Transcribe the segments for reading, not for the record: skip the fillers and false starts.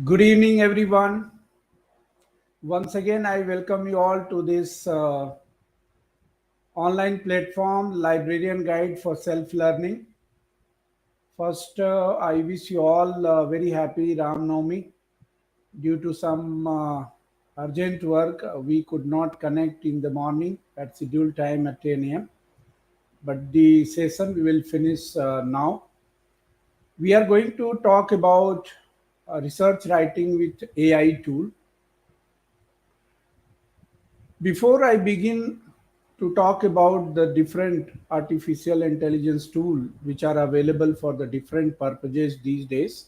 Good evening, everyone. Once again, I welcome you all to this online platform, Librarian Guide for Self Learning. First, I wish you all very happy Ram Navami. Due to some urgent work, we could not connect in the morning at scheduled time at 10 a.m. But the session we will finish now. We are going to talk about research writing with AI tool. Before I begin to talk about the different artificial intelligence tools which are available for the different purposes these days,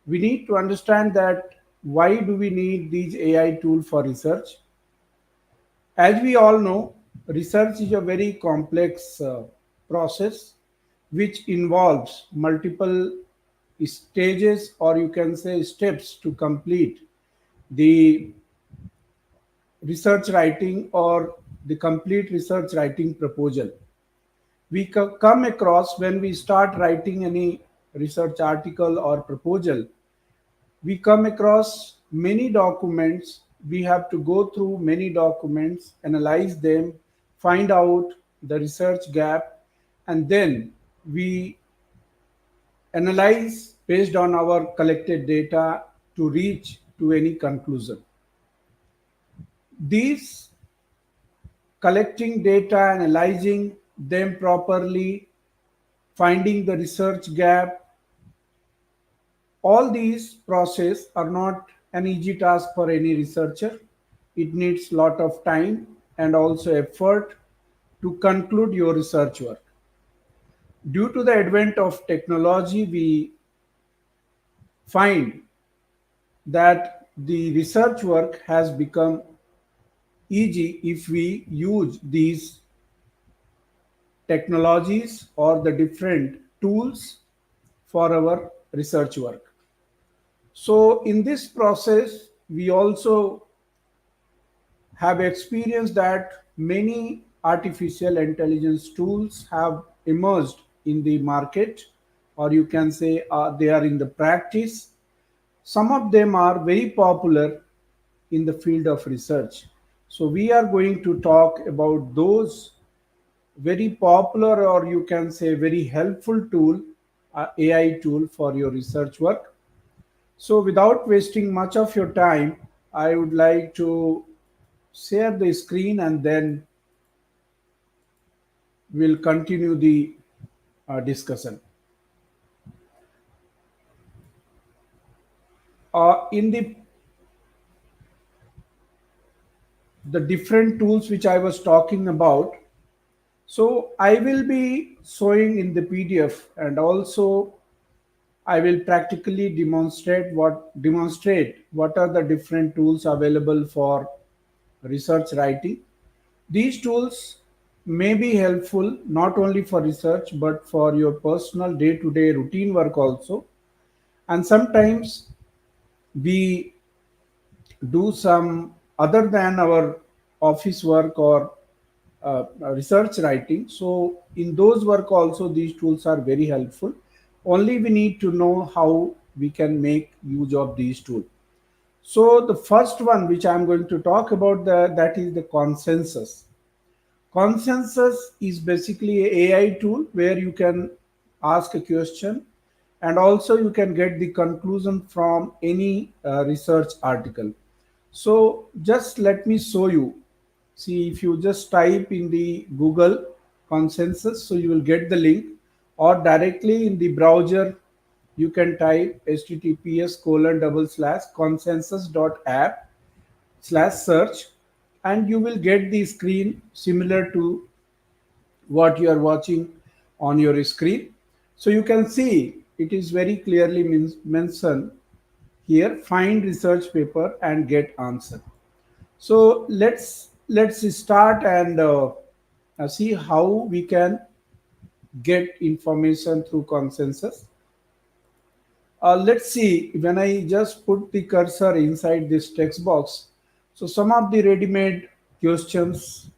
we need to understand that why do we need these AI tools for research? As we all know, research is a very complex process which involves multiple stages, or you can say steps, to complete the research writing or the complete research writing proposal. We come across when we start writing any research article or proposal, we come across many documents. We have to go through many documents, analyze them, find out the research gap, and then we analyze based on our collected data to reach to any conclusion. These collecting data, analyzing them properly, finding the research gap, all these process are not an easy task for any researcher. It needs lot of time and also effort to conclude your research work. Due to the advent of technology, we find that the research work has become easy if we use these technologies or the different tools for our research work. So, in this process, we also have experienced that many artificial intelligence tools have emerged in the market, or you can say they are in the practice. Some of them are very popular in the field of research. So, we are going to talk about those very popular, or you can say very helpful tool, AI tool for your research work. So without wasting much of your time, I would like to share the screen and then we'll continue the discussion. In the different tools which I was talking about, so I will be showing in the PDF, and also I will practically demonstrate what are the different tools available for research writing. These tools may be helpful not only for research but for your personal day to day routine work also. And sometimes we do some other than our office work or research writing. So, in those work also, these tools are very helpful. Only we need to know how we can make use of these tools. So, the first one which I am going to talk about that is the consensus. Consensus is basically a AI tool where you can ask a question and also you can get the conclusion from any research article. So just let me show you. See, if you just type in the Google consensus, so you will get the link, or directly in the browser you can type https://consensus.app slash search, and you will get the screen similar to what you are watching on your screen. So you can see it is very clearly mentioned here: find research paper and get answer. So let's start and see how we can get information through consensus. Let's see, when I just put the cursor inside this text box, so some of the ready-made questions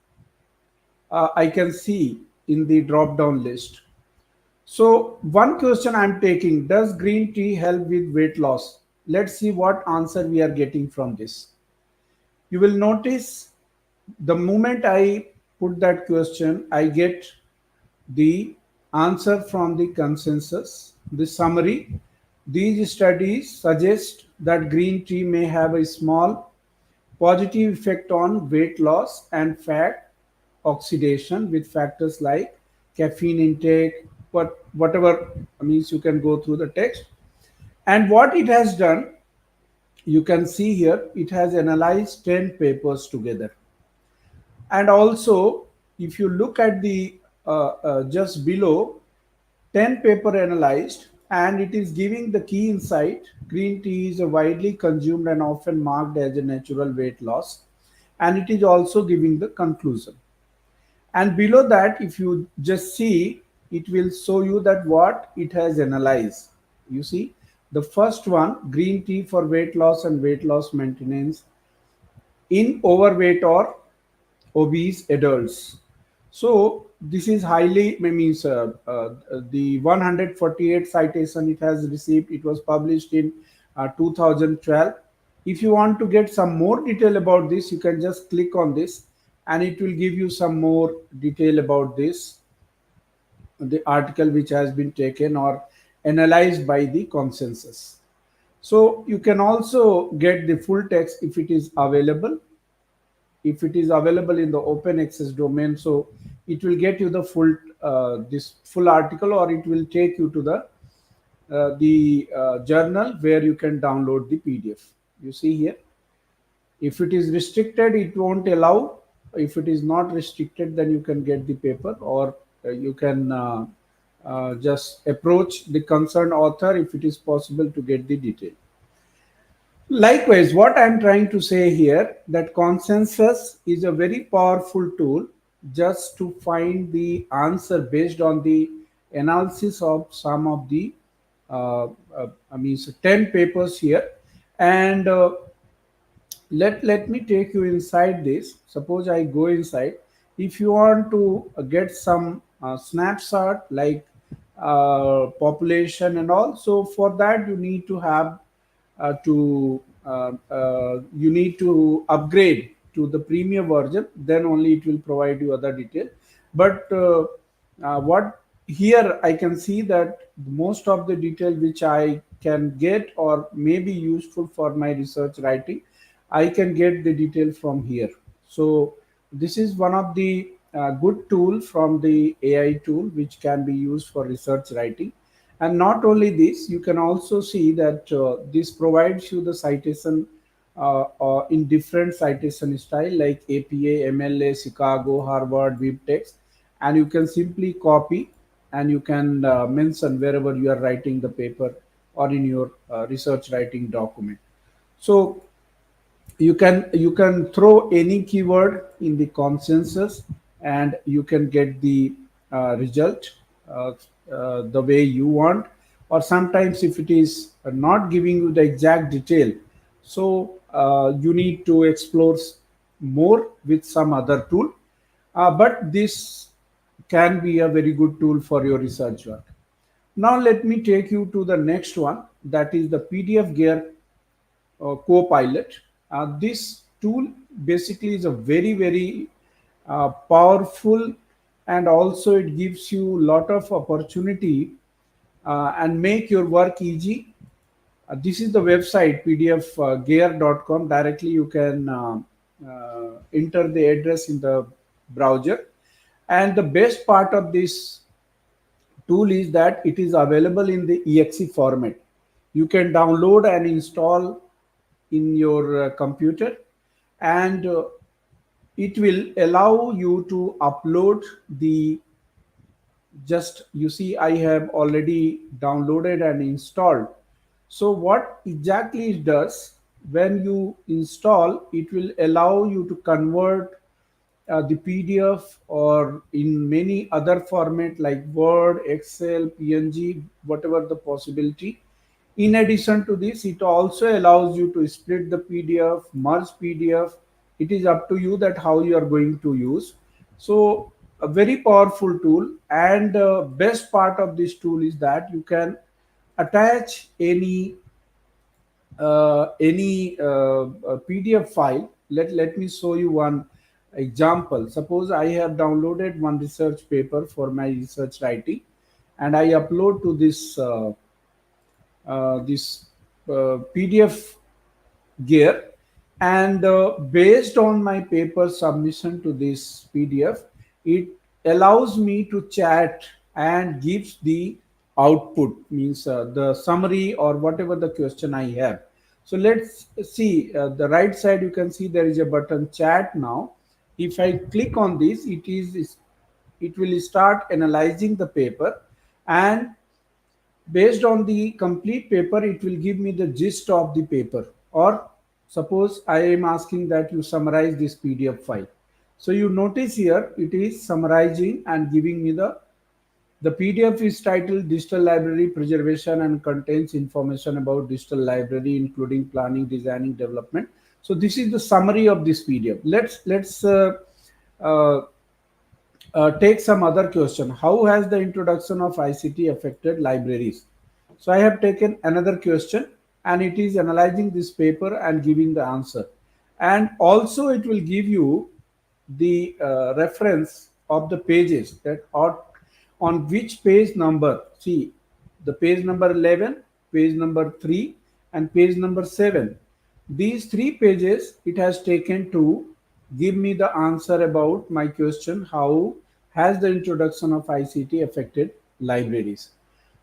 I can see in the drop down list. So, one question I'm taking: does green tea help with weight loss? Let's see what answer we are getting from this. You will notice the moment I put that question, I get the answer from the consensus, the summary. These studies suggest that green tea may have a small positive effect on weight loss and fat oxidation with factors like caffeine intake, but whatever means you can go through the text. And what it has done, you can see here, it has analyzed 10 papers together. And also, if you look at the just below, 10 paper analyzed, and it is giving the key insight. Green tea is a widely consumed and often marked as a natural weight loss, and it is also giving the conclusion. And below that, if you just see, it will show you that what it has analyzed. You see, the first one, green tea for weight loss and weight loss maintenance in overweight or obese adults. So this is highly means the 148 citation it has received. It was published in 2012. If you want to get some more detail about this, you can just click on this, and it will give you some more detail about this, the article which has been taken or analyzed by the consensus. So you can also get the full text if it is available, in the open access domain. So it will get you the full this full article, or it will take you to the journal where you can download the PDF. You see here, if it is restricted, it won't allow. If it is not restricted, then you can get the paper, or you can just approach the concerned author if it is possible to get the detail. Likewise, what I'm trying to say here, that consensus is a very powerful tool just to find the answer based on the analysis of some of the I mean, so 10 papers here. And let me take you inside this. Suppose I go inside. If you want to get some snapshot like population and all, so for that you need to upgrade to the premium version, then only it will provide you other detail. But what here I can see that most of the detail which I can get or may be useful for my research writing, I can get the detail from here. So this is one of the good tool from the AI tool which can be used for research writing. And not only this, you can also see that this provides you the citation in different citation style like APA, MLA, Chicago, Harvard, WebText, and you can simply copy and you can mention wherever you are writing the paper or in your research writing document. So you can throw any keyword in the consensus, and you can get the result uh, the way you want. Or sometimes if it is not giving you the exact detail, so you need to explore more with some other tool. But this can be a very good tool for your research work. Now let me take you to the next one, that is the PDF Gear Copilot. This tool basically is a very powerful, and also it gives you a lot of opportunity and make your work easy. This is the website pdfgear.com. Directly you can enter the address in the browser. And the best part of this tool is that it is available in the exe format. You can download and install in your computer, and it will allow you to upload the, just you see I have already downloaded and installed. So what exactly it does, when you install, it will allow you to convert the PDF or in many other format like Word, Excel, PNG, whatever the possibility. In addition to this, it also allows you to split the PDF, merge PDF. It is up to you that how you are going to use. So a very powerful tool, and best part of this tool is that you can attach any any PDF file. Let me show you one example. Suppose I have downloaded one research paper for my research writing, and I upload to this PDF gear, and based on my paper submission to this PDF, it allows me to chat and gives the output, means the summary or whatever the question I have. So let's see, the right side you can see there is a button chat. Now if I click on this, it will start analyzing the paper, and based on the complete paper it will give me the gist of the paper. Or suppose I am asking that you summarize this PDF file, so you notice here it is summarizing and giving me the PDF is titled Digital Library Preservation and contains information about digital library including planning, designing, development. So this is the summary of this PDF. Uh, Take some other question. How has the introduction of ICT affected libraries? So I have taken another question, and it is analyzing this paper and giving the answer. And also it will give you the reference of the pages that are on which page number. See, the page number 11, page number 3, and page number 7. These three pages it has taken to give me the answer about my question: how has the introduction of ICT affected libraries?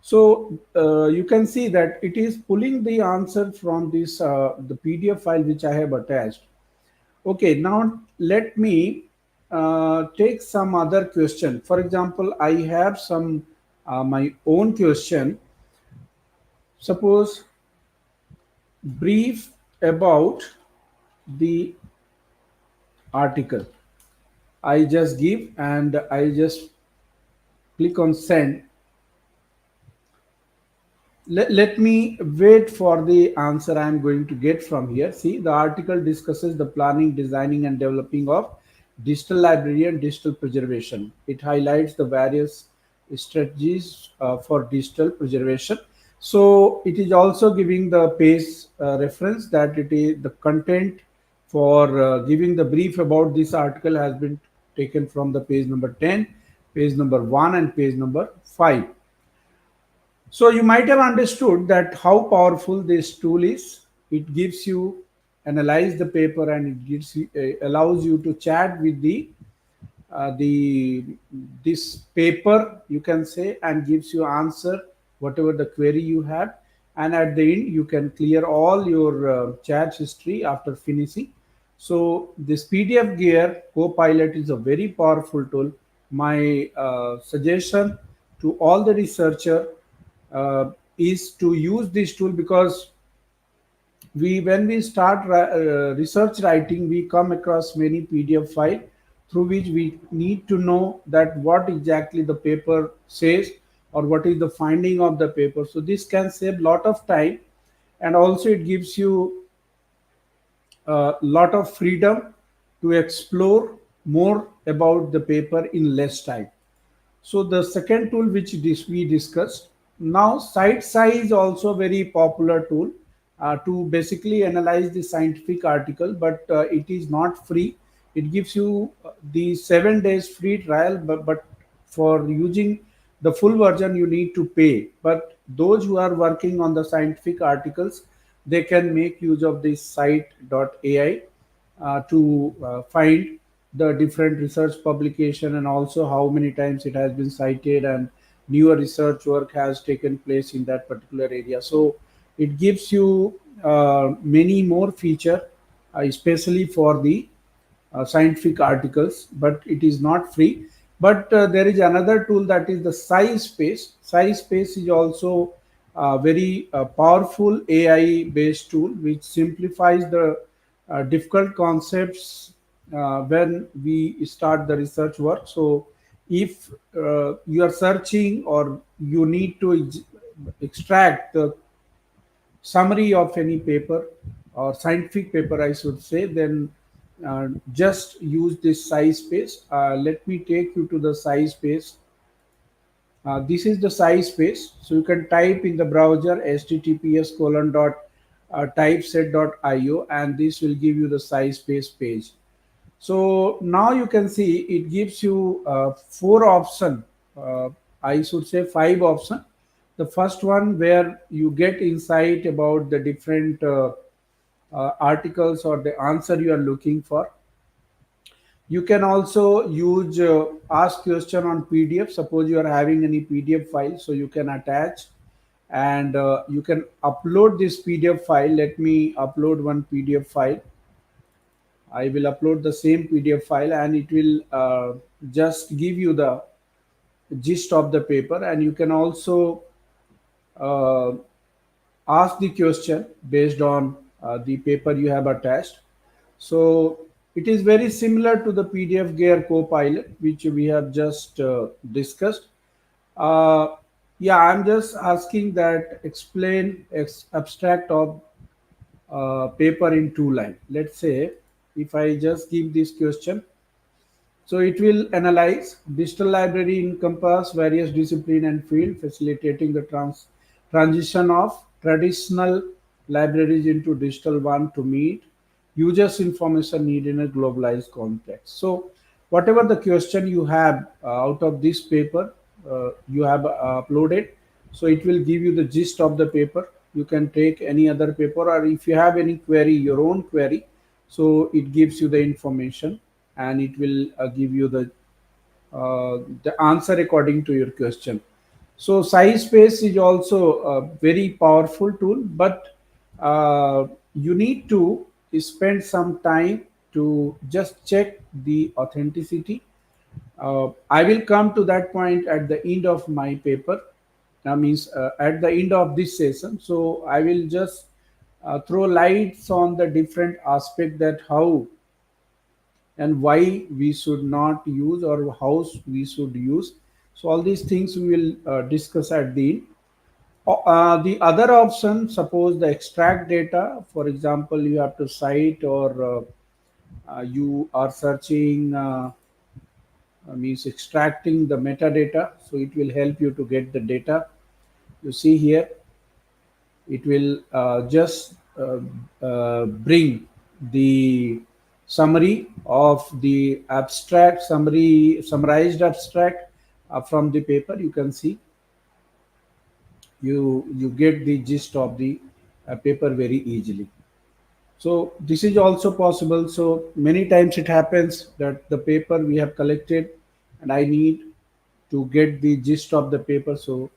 So you can see that it is pulling the answer from this the PDF file which I have attached. Okay, now let me take some other question. For example, I have some my own question. Suppose brief about the article. I just give and I just click on send. Let me wait for the answer I am going to get from here. See, the article discusses the planning, designing, and developing of digital library and digital preservation. It highlights the various strategies for digital preservation. So it is also giving the page reference that it is the content for giving the brief about this article has been taken from the page number 10, page number 1, and page number 5. So you might have understood that how powerful this tool is. It gives you analyze the paper, and it gives you, allows you to chat with the this paper, you can say, and gives you answer whatever the query you have. And at the end you can clear all your chat history after finishing. So this PDF gear copilot is a very powerful tool. My suggestion to all the researcher is to use this tool, because we when we start research writing, we come across many PDF file through which we need to know that what exactly the paper says or what is the finding of the paper. So this can save lot of time, and also it gives you a lot of freedom to explore more about the paper in less time. So the second tool which we discussed. Now scite.ai is also a very popular tool to basically analyze the scientific article, but it is not free. It gives you the 7 days free trial, but for using the full version you need to pay. But those who are working on the scientific articles, they can make use of this scite.ai to find the different research publication, and also how many times it has been cited and newer research work has taken place in that particular area. So it gives you many more feature, especially for the scientific articles, but it is not free. But there is another tool, that is the scite. Scite is also a very powerful AI based tool which simplifies the difficult concepts when we start the research work. So if you are searching or you need to extract the summary of any paper or scientific paper, I should say, then just use this size space. Let me take you to the size space. This is the size space. So you can type in the browser https colon dot typeset.io, and this will give you the size space page. So now you can see it gives you four option, uh, I should say five option. The first one where you get insight about the different articles or the answer you are looking for. You can also use ask question on PDF. Suppose you are having any PDF file, so you can attach, and you can upload this PDF file. Let me upload one PDF file. I will upload the same PDF file, and it will just give you the gist of the paper. And you can also uh, ask the question based on the paper you have attached. So it is very similar to the PDF Gear Copilot, which we have just discussed. Uh, yeah, I'm just asking that explain abstract of paper in two line. Let's say if I just give this question, so it will analyze digital library encompass various discipline and field, facilitating the transition of traditional libraries into digital one to meet users' information need in a globalized context. So whatever the question you have out of this paper, you have uploaded, so it will give you the gist of the paper. You can take any other paper, or if you have any query, your own query, so it gives you the information, and it will give you the answer according to your question. So size space is also a very powerful tool, but you need to spend some time to just check the authenticity. I will come to that point at the end of my paper. That means at the end of this session. So I will just throw lights on the different aspect, that how and why we should not use, or how we should use. So all these things we will discuss at the end. The other option, suppose the extract data, for example, you have to cite, or you are searching, means extracting the metadata. So it will help you to get the data. You see here, it will just bring the summary of the abstract, summarized abstract from the paper. You can see, you get the gist of the paper very easily. So this is also possible. So many times it happens that the paper we have collected, and I need to get the gist of the paper. So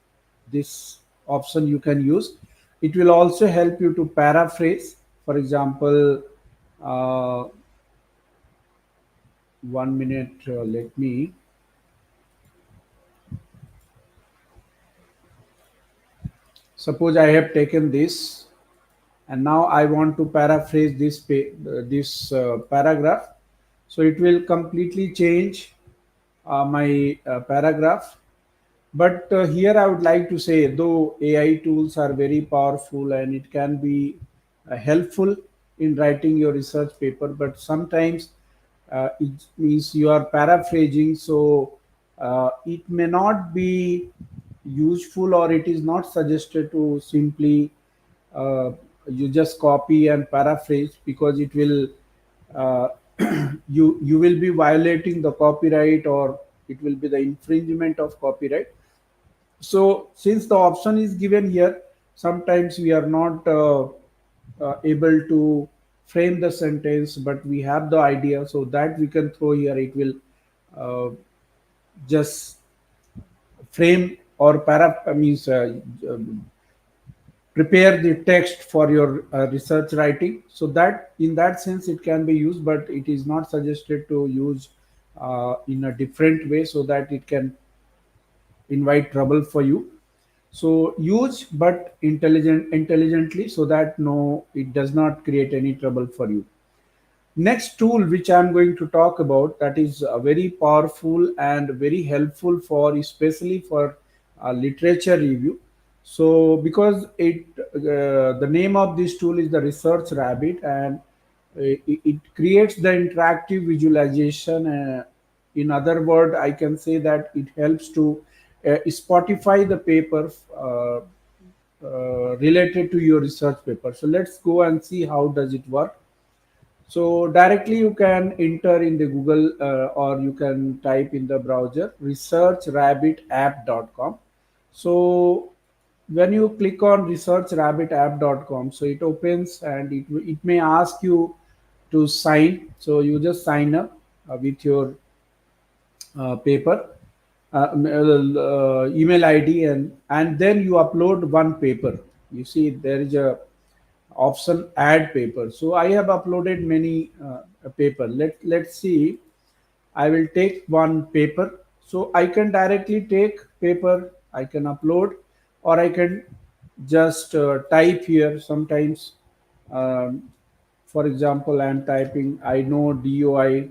this option you can use. It will also help you to paraphrase. For example, uh, 1 minute. Let me. Suppose I have taken this, and now I want to paraphrase this paragraph. So it will completely change my paragraph. But here I would like to say, though AI tools are very powerful and it can be helpful in writing your research paper, but sometimes it means you are paraphrasing, so it may not be useful, or it is not suggested to simply uh, you just copy and paraphrase, because it will uh, you will be violating the copyright, or it will be the infringement of copyright. So since the option is given here, sometimes we are not able to frame the sentence, but we have the idea, so that we can throw here. It will uh, just frame or means prepare the text for your research writing. So that in that sense it can be used, but it is not suggested to use in a different way, so that it can invite trouble for you. So use, but intelligently, so that no, it does not create any trouble for you. Next tool which I'm going to talk about, that is very powerful and very helpful for, especially for literature review. So because the name of this tool is the Research Rabbit, and it creates the interactive visualization. In other word, I can say that it helps to Spotify the paper related to your research paper. So let's go and see how does it work. So directly you can enter in the Google or you can type in the browser researchrabbitapp.com. So when you click on researchrabbitapp.com, so it opens and it may ask you to sign. So you just sign up with your paper, email ID, and then you upload one paper. You see there is a option add paper. So I have uploaded many paper. Let's see. I will take one paper. So I can directly take paper. I can upload, or I can just type here. Sometimes, um, for example, I am typing. I know DOI,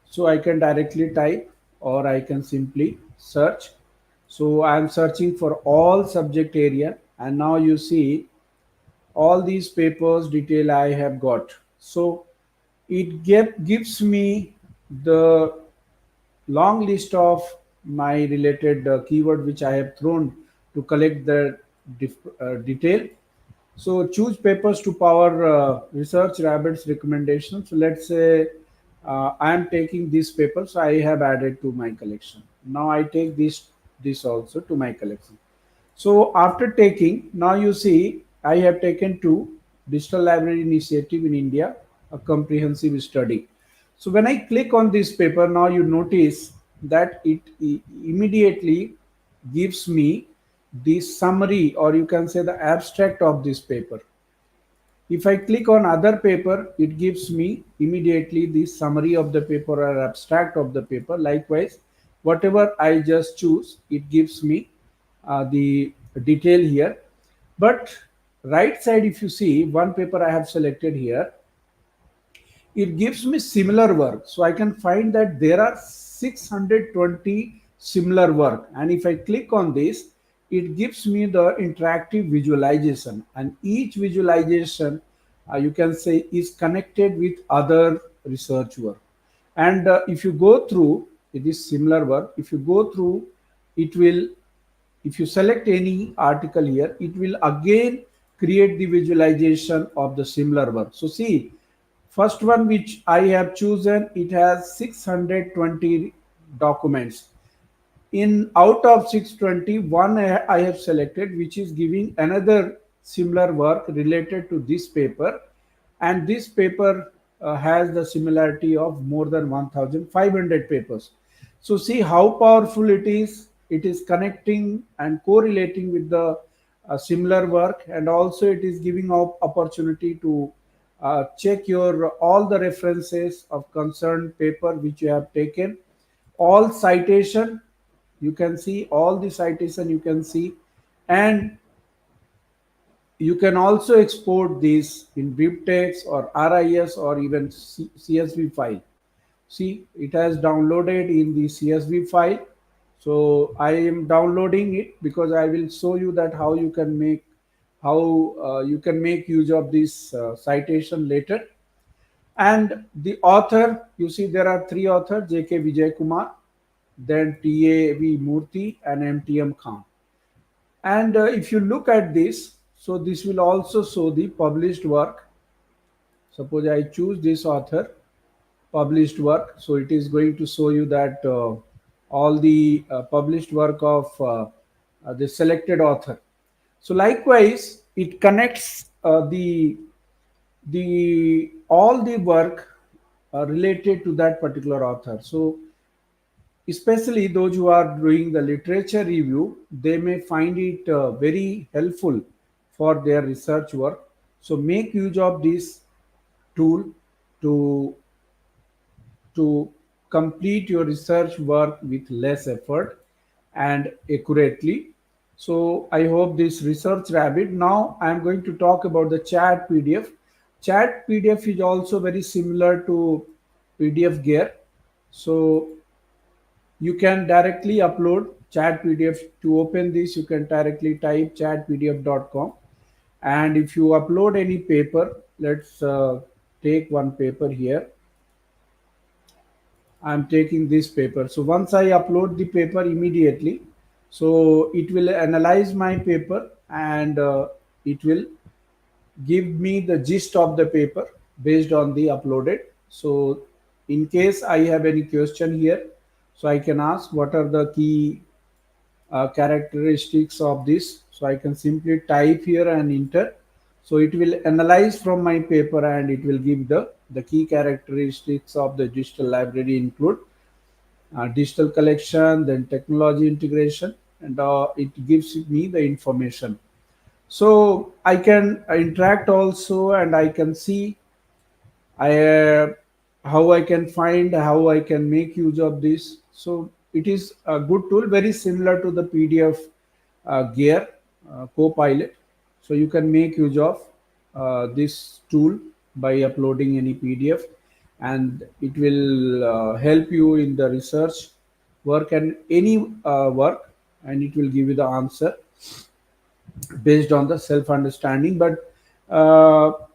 so I can directly type, or I can simply search. So I am searching for all subject area, and now you see all these papers detail I have got. So it gives me the long list of my related keyword which I have thrown to collect the detail. So choose papers to power Research Rabbit's recommendations. So let's say I am taking this paper, so I have added to my collection. Now I take this also to my collection. So after taking, now you see I have taken two digital library initiative in India, a comprehensive study. So when I click on this paper, now you notice that it immediately gives me the summary, or you can say the abstract of this paper. If I click on other paper, it gives me immediately the summary of the paper or abstract of the paper. Likewise, whatever I just choose, it gives me the detail here. But right side, if you see one paper I have selected here, it gives me similar work. So I can find that there are 620 similar work, and if I click on this, it gives me the interactive visualization, and each visualization, you can say, is connected with other research work. And if you go through, it is similar work. If you go through, it will, if you select any article here, it will again create the visualization of the similar work. So see, first one which I have chosen, it has 620 documents. In out of 620, one I have selected which is giving another similar work related to this paper, and this paper has the similarity of more than 1500 papers. So see how powerful it is. It is connecting and correlating with the similar work, and also it is giving opportunity to check your all the references of concerned paper which you have taken, all citation, you can see all the citation, you can see. And you can also export these in bibtex or RIS or even CSV file. See, it has downloaded in the CSV file. So I am downloading it because I will show you that how you can make, how you can make use of this citation later. And the author, you see there are three authors: JK Vijay Kumar, then TAV Murthy, and MTM Khan. And if you look at this, so this will also show the published work. Suppose I choose this author, published work. So it is going to show you that all the published work of the selected author. So likewise, it connects the all the work related to that particular author. So especially those who are doing the literature review, they may find it very helpful for their research work. So make use of this tool to complete your research work with less effort and accurately. So I hope this Research Rabbit. Now I am going to talk about the chat PDF. Chat PDF is also very similar to PDF Gear. So you can directly upload chat PDF. To open this, you can directly type chatpdf.com, and if you upload any paper, let's take one paper here. I'm taking this paper. So once I upload the paper, immediately So it will analyze my paper, and it will give me the gist of the paper based on the uploaded. So in case I have any question here, so I can ask what are the key characteristics of this. So I can simply type here and enter. So it will analyze from my paper, and it will give the key characteristics of the digital library include digital collection, then technology integration, and it gives me the information. So I can interact also, and I can see I how I can find, how I can make use of this. So it is a good tool, very similar to the PDF Gear Copilot. So you can make use of this tool by uploading any PDF, and it will help you in the research work and any work, and it will give you the answer based on the self understanding. But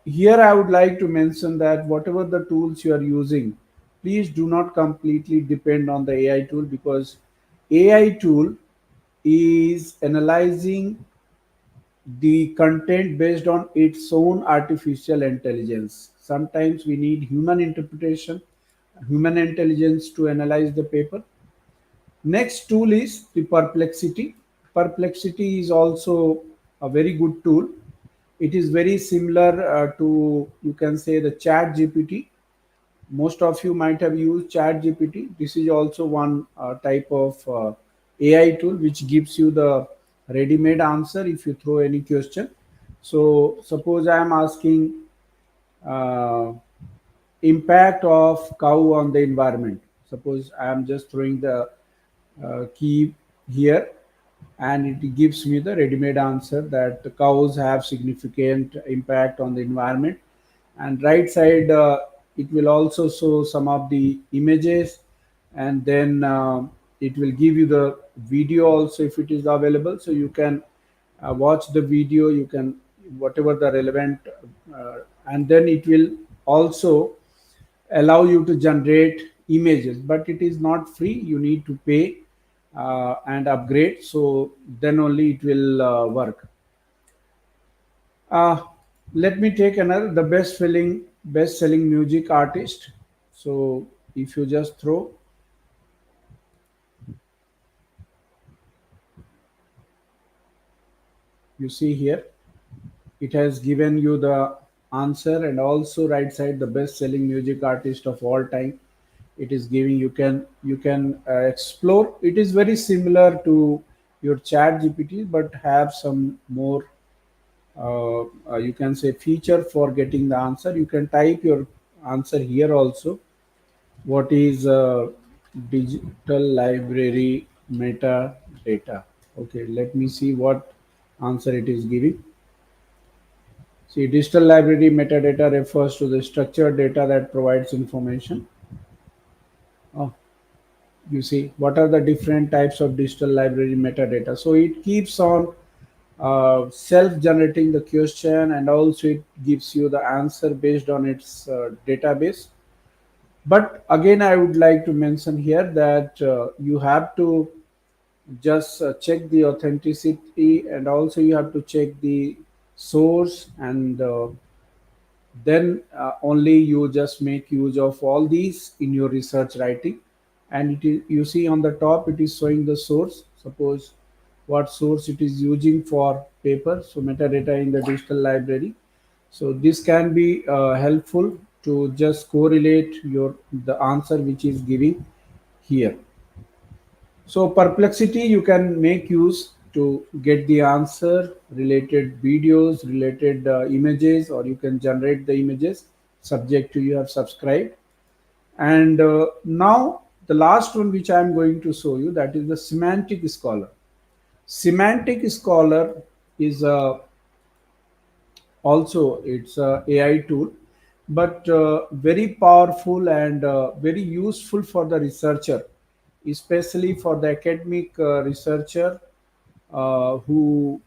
here I would like to mention that whatever the tools you are using, please do not completely depend on the AI tool, because AI tool is analyzing the content based on its own artificial intelligence. Sometimes we need human interpretation, human intelligence to analyze the paper. Next tool is the Perplexity. Perplexity is also a very good tool. It is very similar to, you can say, the Chat GPT. Most of you might have used Chat GPT. This is also one type of AI tool which gives you the ready-made answer if you throw any question. So suppose I am asking uh, impact of cow on the environment. Suppose I am just throwing the key here, and it gives me the ready-made answer that the cows have significant impact on the environment. And right side, it will also show some of the images, and then it will give you the video also if it is available, so you can watch the video, you can whatever the relevant, and then it will also allow you to generate images, but it is not free, you need to pay and upgrade, so then only it will work. uh, Let me take another, the best selling music artist. So if you just throw, you see here, it has given you the answer, and also right side the best selling music artist of all time. It is giving, you can explore. It is very similar to your Chat GPT, but have some more you can say feature for getting the answer. You can type your answer here also. What is digital library metadata? Okay, let me see what answer it is giving. See, digital library metadata refers to the structured data that provides information. Oh, you see, what are the different types of digital library metadata? So it keeps on self-generating the question, and also it gives you the answer based on its database. But again, I would like to mention here that you have to just check the authenticity, and also you have to check the source, and then only you just make use of all these in your research writing. And it is, you see on the top it is showing the source. Suppose what source it is using for paper, so metadata in the digital library. So this can be helpful to just correlate your the answer which is giving here. So Perplexity, you can make use to get the answer, related videos, related images, or you can generate the images subject to you have subscribed. And now the last one which I am going to show you, that is the Semantic Scholar. Semantic Scholar is also, it's a AI tool, but very powerful and very useful for the researcher, especially for the academic researcher who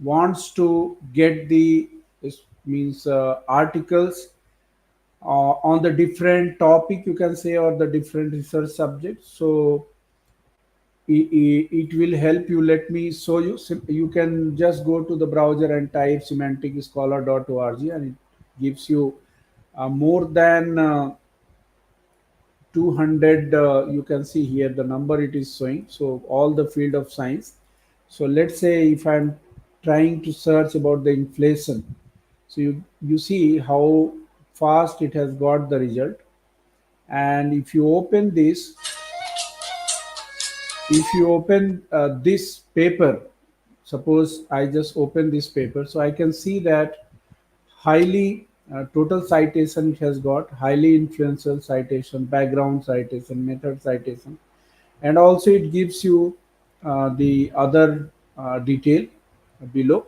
wants to get the means articles on the different topic, you can say, or the different research subjects. So it will help you. Let me show you. You can just go to the browser and type semanticscholar.org, and it gives you more than 200. You can see here the number it is showing. So all the field of science. So let's say if I'm trying to search about the inflation, so you see how fast it has got the result. And if you open this paper, suppose I just open this paper, so I can see that highly total citation it has got, highly influential citation, background citation, method citation, and also it gives you the other detail below.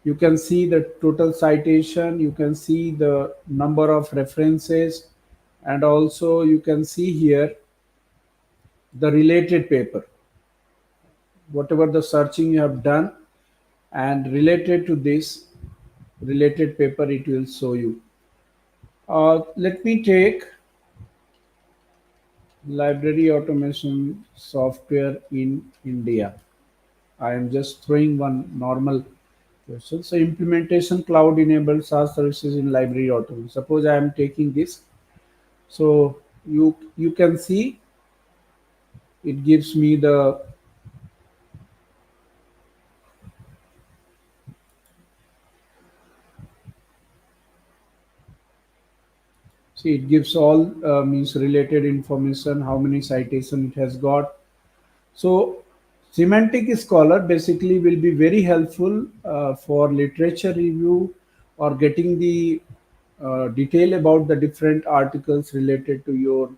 You can see the total citation, you can see the number of references, and also you can see here the related paper, whatever the searching you have done and related to this related paper it will show you. Let me take library automation software in India. I am just throwing one normal question. So implementation cloud enabled SaaS services in library automation. Suppose I am taking this. So you can see it gives me the, see it gives all means related information, how many citation it has got. So, Semantic Scholar basically will be very helpful for literature review or getting the detail about the different articles related to your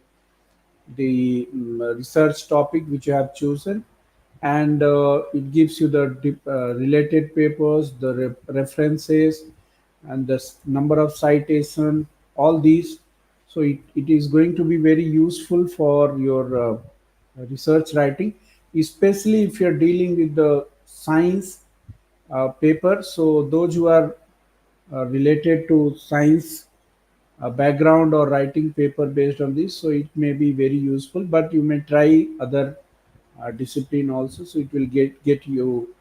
the research topic which you have chosen, and it gives you the related papers, the references, and the number of citation, all these. So it is going to be very useful for your research writing, especially if you're dealing with the science paper. So those who are related to science background or writing paper based on this, so it may be very useful. But you may try other discipline also, so it will get you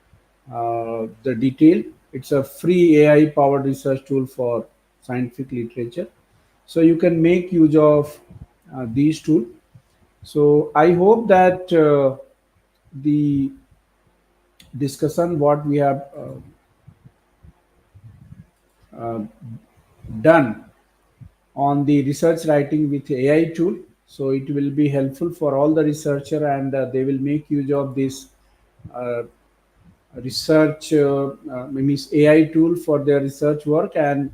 the detail. It's a free AI powered research tool for scientific literature, so you can make use of these tools. So I hope that the discussion what we have uh, done on the research writing with AI tool. So it will be helpful for all the researcher, and they will make use of this uh, research means AI tool for their research work, and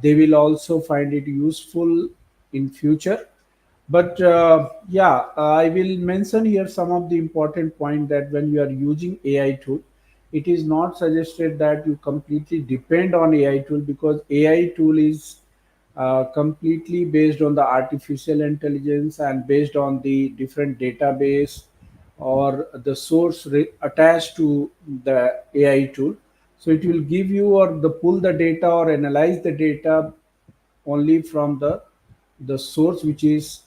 they will also find it useful in future. But yeah, I will mention here some of the important point that when you are using AI tool, it is not suggested that you completely depend on AI tool, because AI tool is completely based on the artificial intelligence and based on the different database or the source attached to the AI tool. So it will give you or the pull the data or analyze the data only from the source which is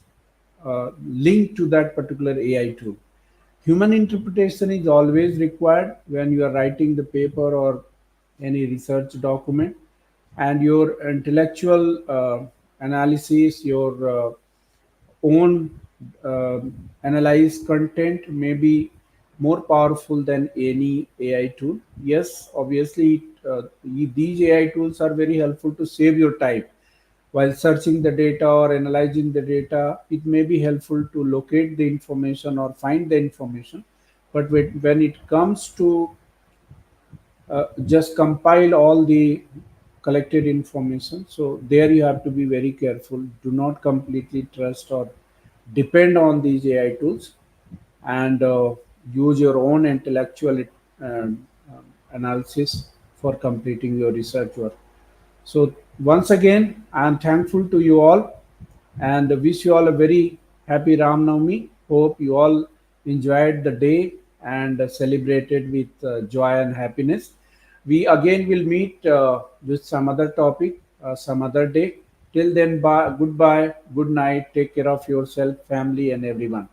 linked to that particular AI tool. Human interpretation is always required when you are writing the paper or any research document, and your intellectual analysis, your own analyzed content may be more powerful than any AI tool. Yes, obviously, these AI tools are very helpful to save your time while searching the data or analyzing the data. It may be helpful to locate the information or find the information. But when it comes to just compile all the collected information, so there you have to be very careful. Do not completely trust or depend on these AI tools, and use your own intellectual analysis for completing your research work. So once again, I am thankful to you all and wish you all a very happy Ram Navami. Hope you all enjoyed the day and celebrated with joy and happiness. We again will meet with some other topic some other day. Till then, bye, goodbye, good night. Take care of yourself, family, and everyone.